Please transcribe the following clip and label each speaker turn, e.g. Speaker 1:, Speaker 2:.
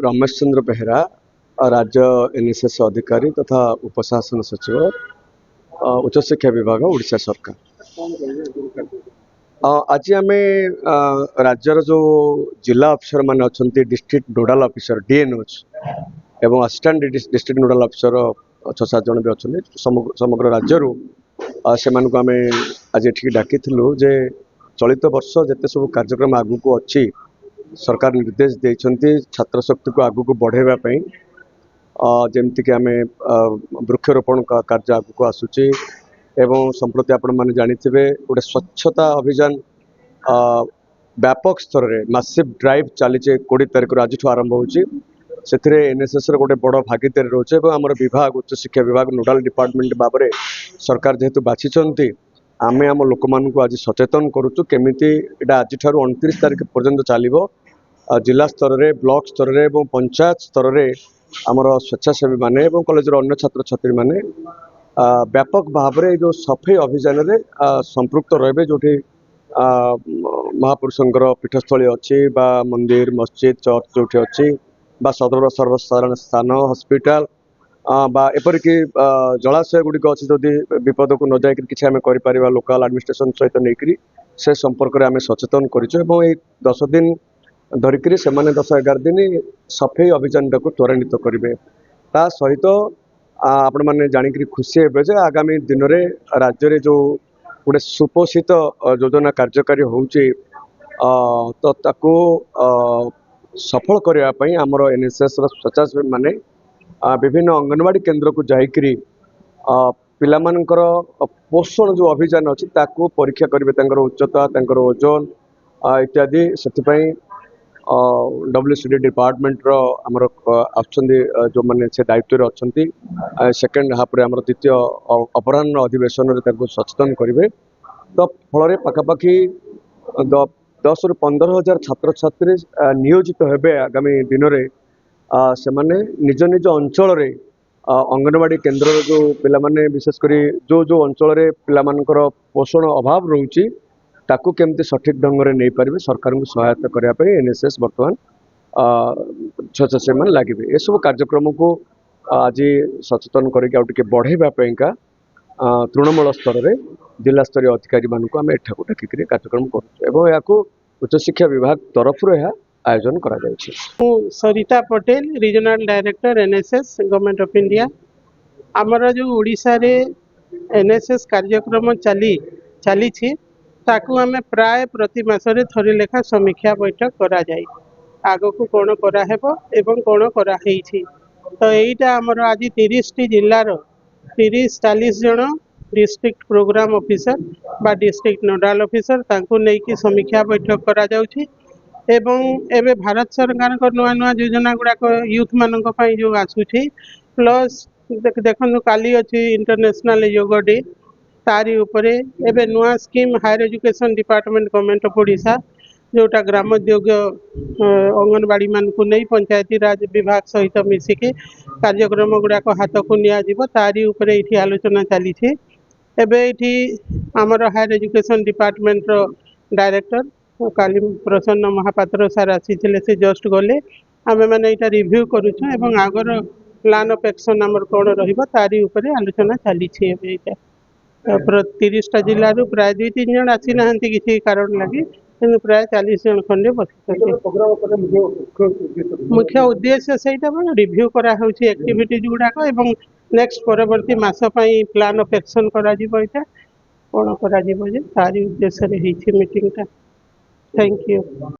Speaker 1: रमेश चंद्र बेहरा राज्य एनएसएस अधिकारी तथा उपशासन सचिव उच्च शिक्षा विभाग ओडिशा सरकार। आज आम राज्यर जो जिला अफिसर मान अच्छा डिस्ट्रिक्ट नोडाल अफिसर डीएनओच एवं असिस्टेंट डिस्ट्रिक्ट नोडाल अफिसर 6-7 जन भी अच्छा समग्र राज्य से आम आज ये डाकी जे चलित वर्ष जिते सब कार्यक्रम आगू को अच्छी सरकार निर्देश देते छात्र शक्ति को आगू को बढ़ावाई जमती कि आम वृक्षरोपण कार्य आगू को आसूची एवं संप्रति आपण मैंने जानिथिबे गोटे स्वच्छता अभियान व्यापक स्तर में मासिव ड्राइव चली 20 तारिख आज आरंभ होची से एनएसएस गोटे बड़ भागीदारी रोचे आम विभाग उच्च शिक्षा विभाग नोडाल डिपार्टमेंट भाव सरकार जेहेतु बाछी आमे आम लोक मान आज सचेतन करुचु केमिति एटा आज 29 तारिख पर्यंत चलो जिला स्तर में ब्लॉक स्तर में पंचायत स्तर में आमर स्वेच्छासेवी माने कॉलेज अन्य छात्र छात्री माने व्यापक भाव में जो सफाई अभियान में संपृक्त रहे जो महापुरुषंकर पीठस्थली अच्छी बा मंदिर मस्जिद चर्च जो अच्छी बा सदर सर्वसाधारण स्थान हॉस्पिटल बा एपरिक जलाशय गुड़िक अच्छी जदि विपद को न जाए कि आम कर लोकल एडमिनिस्ट्रेशन सहित नहीं से संपर्क में आम सचेतन करूँ 10 दिन धरिक से 10-11 दिन सफाई अभियान को त्वरान्वित करेंगे ता सहित आपण मैंने जानिक खुशी हे आगामी दिन में राज्य में जो गोटे सुपोषित योजना कार्यकारी होची तो ताको सफल करने आमर एनएसएस स्वेच्छासेवी माने विभिन्न अंगनवाड़ी केन्द्र को जाकरी पिलामानकर पोषण जो अभियान अच्छी ताको परीक्षा करेंगे उच्चता ओजन इत्यादि से WCD डिपार्टमेंट आमर जो मैंने से दायित्व अच्छा सेकेंड हाफ आम द्वितीय अपराह्न अधिवेशन सचेतन करेंगे तो फल पखापाखि 10 ରୁ 15,000 छात्र छात्री नियोजित होबे आगामी दिन में से माने निज निज अंचल रे अंगनवाड़ी केन्द्र जो पिला माने विशेषकर जो अंचल रे पिलामानकर पोषण अभाव रोची ताकू केमती सठिक ढंग से नहीं पारे सरकार को सहायता करने एनएसएस बर्तमान स्वेच्छासेवी लगे ये सब कार्यक्रम को आज सचेतन करके बढ़ावाई तृणमूल स्तर में जिला स्तरीय अधिकारी मानक आम एठाकू डाकिक कार्यक्रम करूँ उच्च शिक्षा विभाग तरफ आयोजन करा
Speaker 2: Sarita Patel regional director NSS government of India आमर जो ओडिशा रे एनएसएस कार्यक्रम चली ताकू आम प्राय प्रति मासरे थरे लेखा समीक्षा बैठक करा जाए आग को कौन कराहेब एवं कौन कराही तो यहीटा आमर आज 30 टी जिलार 30-40 जन डिस्ट्रिक्ट प्रोग्राम ऑफिसर बा डिस्ट्रिक्ट नोडाल ऑफिसर तांको नेकी समीक्षा बैठक करा जाउछि एवं एबे भारत सरकार को नुआ नुआ योजना गुड़ाक यूथ मानक पई जो आसुछि प्लस देखनु काली अछि इंटरनेशनल योग डे तारी उपरे एबे नुआ scheme higher education department government of Odisha जोटा ग्रामोद्योग अंगनवाड़ी मान को नहीं पंचायती राज विभाग सहित मिसिके कार्यक्रम गुड़ाक हाथ को नियाजिब तारी उपरे इठी आलोचना चली एबे इठी आमर हायर एजुकेशन डिपार्टमेंट डायरेक्टर काली प्रसन्न महापात्र सार आसी से जस्ट गले आमे माने इटा रिव्यू करूछु एवं आगर प्लान ऑफ एक्शन आमर कौन रहिबो तारी उपरे आलोचना चली एबे इटा 30टा जिल्लारू प्राय 2-3 जन आसी नाहंती किसी कारण लगी प्राय 40 जन खंडे बसी मुख्य उद्देश्य से रिव्यू करा एक्टिविटीज गुड़ाक एवं नेक्स्ट परवर्ती मास प्लान ऑफ एक्शन करा कौन करा तारी उद्देश्य मीटिंग। Thank you.